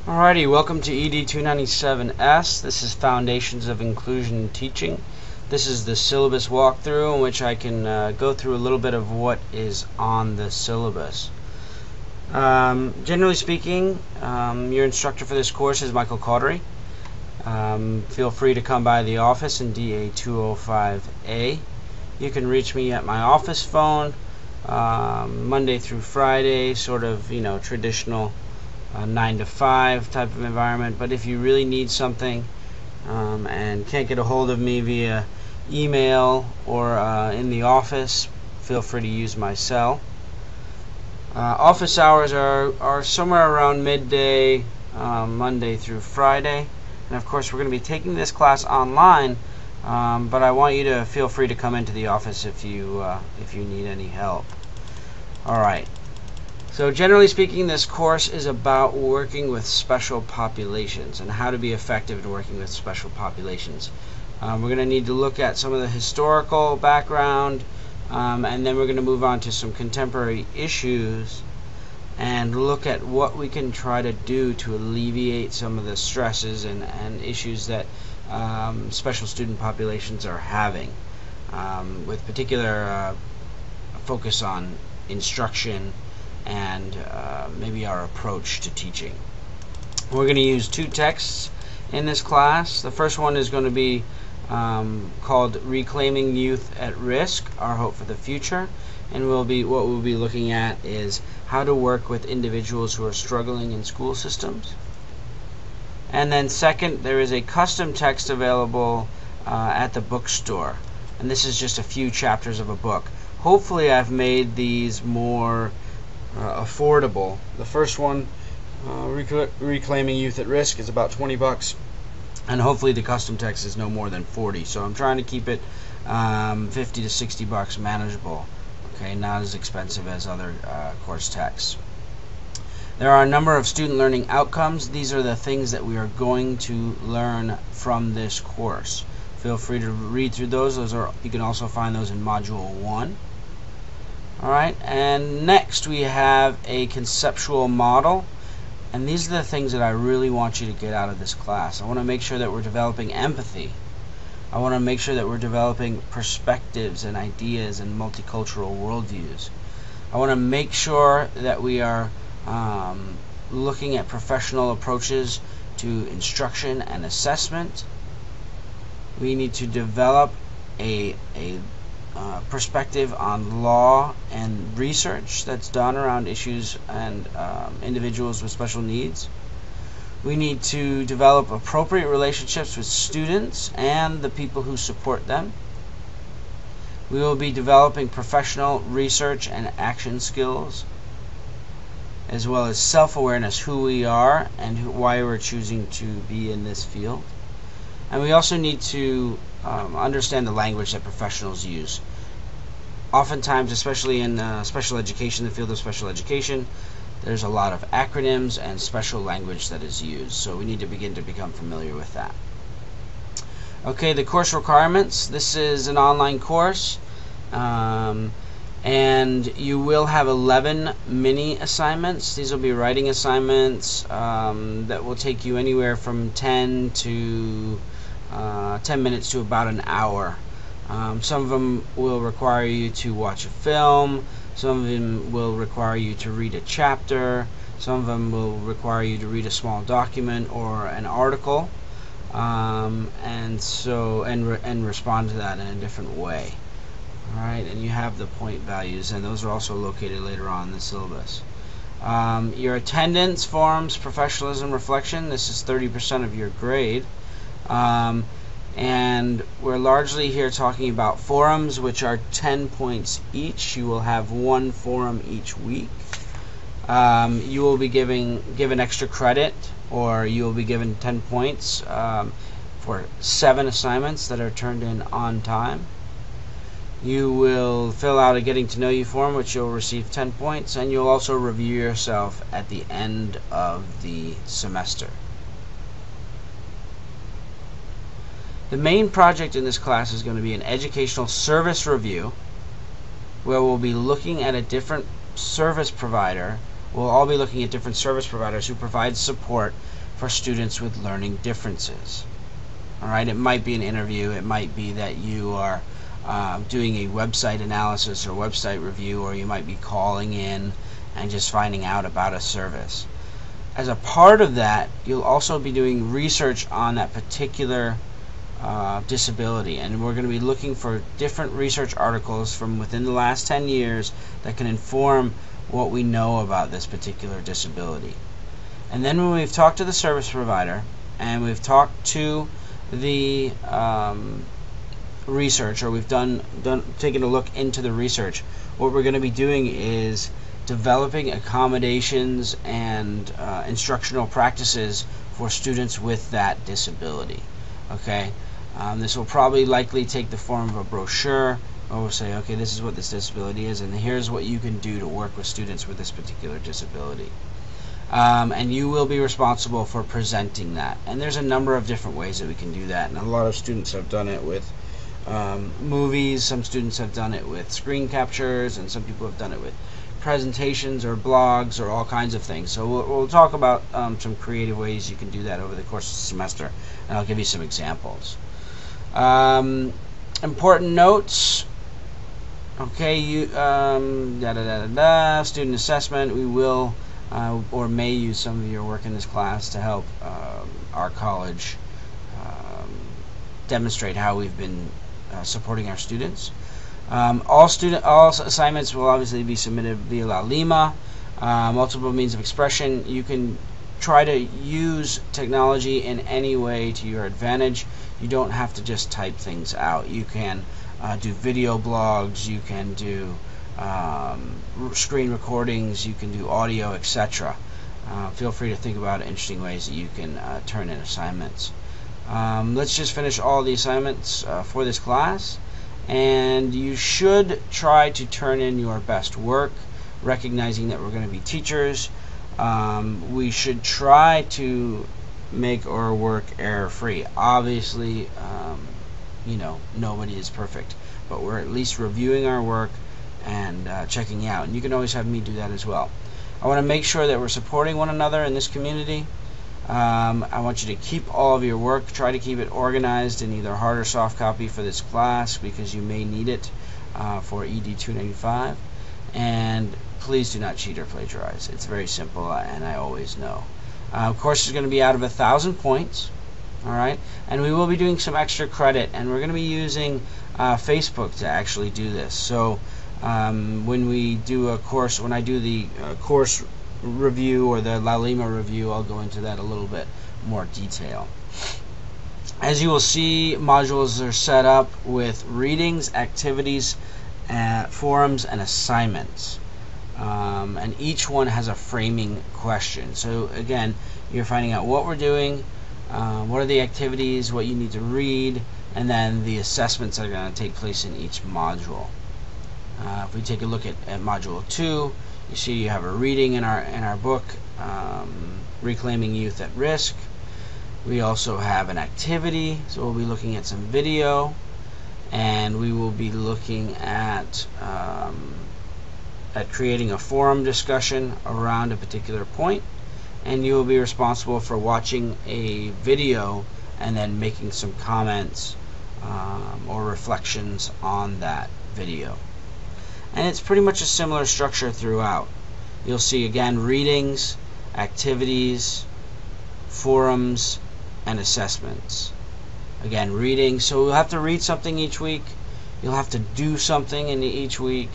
Alrighty, welcome to ED 297S. This is Foundations of Inclusion in Teaching. This is the syllabus walkthrough in which I can go through a little bit of what is on the syllabus. Generally speaking, your instructor for this course is Michael Caudery. Feel free to come by the office in DA 205A. You can reach me at my office phone Monday through Friday, sort of, traditional 9 to 5 type of environment. But if you really need something and can't get a hold of me via email or in the office, feel free to use my cell. Office hours are somewhere around midday, Monday through Friday. And of course we're going to be taking this class online, but I want you to feel free to come into the office if you need any help. Alright. So generally speaking, this course is about working with special populations and how to be effective at working with special populations. We're going to need to look at some of the historical background, and then we're going to move on to some contemporary issues and look at what we can try to do to alleviate some of the stresses and issues that special student populations are having, with particular focus on instruction and maybe our approach to teaching. We're going to use two texts in this class. The first one is going to be called Reclaiming Youth at Risk, Our Hope for the Future, and what we'll be looking at is how to work with individuals who are struggling in school systems. And then second, there is a custom text available at the bookstore, and this is just a few chapters of a book. Hopefully I've made these more affordable. The first one, Reclaiming Youth at Risk, is about 20 bucks, and hopefully the custom text is no more than 40. So I'm trying to keep it 50 to 60 bucks manageable. Okay, not as expensive as other course texts. There are a number of student learning outcomes. These are the things that we are going to learn from this course. Feel free to read through those. You can also find those in Module 1. Alright, and next we have a conceptual model, and these are the things that I really want you to get out of this class. I want to make sure that we're developing empathy. I want to make sure that we're developing perspectives and ideas and multicultural worldviews. I want to make sure that we are looking at professional approaches to instruction and assessment. We need to develop a perspective on law and research that's done around issues and individuals with special needs. We need to develop appropriate relationships with students and the people who support them. We will be developing professional research and action skills, as well as self-awareness, who we are and why we're choosing to be in this field. And we also need to understand the language that professionals use. Oftentimes, especially in special education, the field of special education, there's a lot of acronyms and special language that is used, so we need to begin to become familiar with that. Okay, the course requirements. This is an online course, and you will have 11 mini assignments. These will be writing assignments that will take you anywhere from 10 minutes to about an hour. Some of them will require you to watch a film, some of them will require you to read a chapter, some of them will require you to read a small document or an article, and respond to that in a different way. Alright, and you have the point values, and those are also located later on in the syllabus. Your attendance forms professionalism reflection. This is 30% of your grade. And we're largely here talking about forums, which are 10 points each. You will have one forum each week. You will be given extra credit, or you will be given 10 points for 7 assignments that are turned in on time. You will fill out a getting to know you form, which you'll receive 10 points, and you'll also review yourself at the end of the semester. The main project in this class is going to be an educational service review, where we'll be looking at a different service provider we'll all be looking at different service providers who provide support for students with learning differences. Alright, it might be an interview, it might be that you are doing a website analysis or website review, or you might be calling in and just finding out about a service. As a part of that, you'll also be doing research on that particular disability, and we're going to be looking for different research articles from within the last 10 years that can inform what we know about this particular disability. And then when we've talked to the service provider and we've talked to the research, or we've taken a look into the research, what we're going to be doing is developing accommodations and instructional practices for students with that disability. Okay, this will probably likely take the form of a brochure, or we'll say, okay, this is what this disability is, and here's what you can do to work with students with this particular disability. And you will be responsible for presenting that. And there's a number of different ways that we can do that, and a lot of students have done it with movies, some students have done it with screen captures, and some people have done it with presentations or blogs or all kinds of things. So we'll talk about some creative ways you can do that over the course of the semester, and I'll give you some examples. Important notes. Okay, student assessment. We will or may use some of your work in this class to help our college demonstrate how we've been supporting our students. All assignments will obviously be submitted via La Lima. Multiple means of expression. You can try to use technology in any way to your advantage. You don't have to just type things out. You can do video blogs, you can do screen recordings, you can do audio, etc. Feel free to think about interesting ways that you can turn in assignments. Let's just finish all the assignments for this class, and you should try to turn in your best work, recognizing that we're going to be teachers. We should try to make our work error-free. Obviously, nobody is perfect, but we're at least reviewing our work and checking out, and you can always have me do that as well. I want to make sure that we're supporting one another in this community. I want you to keep all of your work, try to keep it organized in either hard or soft copy for this class, because you may need it for ED 295, and please do not cheat or plagiarize. It's very simple, and I always know. Course is going to be out of 1,000 points. Alright, and we will be doing some extra credit, and we're going to be using Facebook to actually do this. So when we do a course, when I do the course review or the La Lima review, I'll go into that a little bit more detail. As you will see, modules are set up with readings, activities, forums, and assignments. And each one has a framing question. So again, you're finding out what we're doing, what are the activities, what you need to read, and then the assessments that are going to take place in each module. If we take a look at Module 2, you see you have a reading in our book, Reclaiming Youth at Risk. We also have an activity, so we'll be looking at some video, and we will be looking at creating a forum discussion around a particular point, and you will be responsible for watching a video and then making some comments or reflections on that video. And it's pretty much a similar structure throughout. You'll see again readings, activities, forums, and assessments. Again, reading, so you'll have to read something each week, you'll have to do something in each week,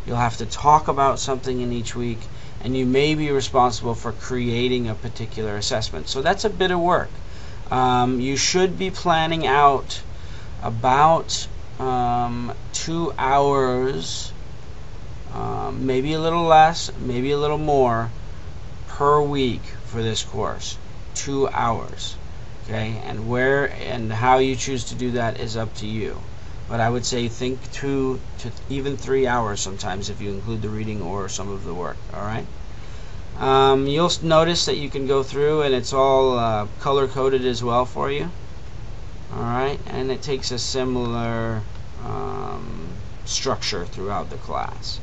you'll have to talk about something in each week, and you may be responsible for creating a particular assessment. So that's a bit of work. You should be planning out about 2 hours, maybe a little less, maybe a little more per week for this course. 2 hours. Okay, and where and how you choose to do that is up to you. But I would say think 2 to even 3 hours sometimes if you include the reading or some of the work. Alright? You'll notice that you can go through and it's all color coded as well for you. Alright, and it takes a similar structure throughout the class.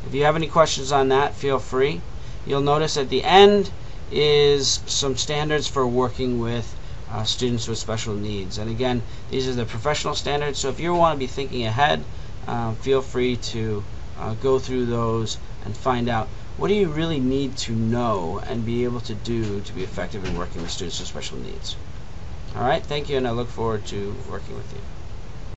If you have any questions on that, feel free. you'll notice at the end is some standards for working with students with special needs. And again, these are the professional standards, so if you want to be thinking ahead, feel free to go through those and find out what do you really need to know and be able to do to be effective in working with students with special needs. Alright, thank you, and I look forward to working with you.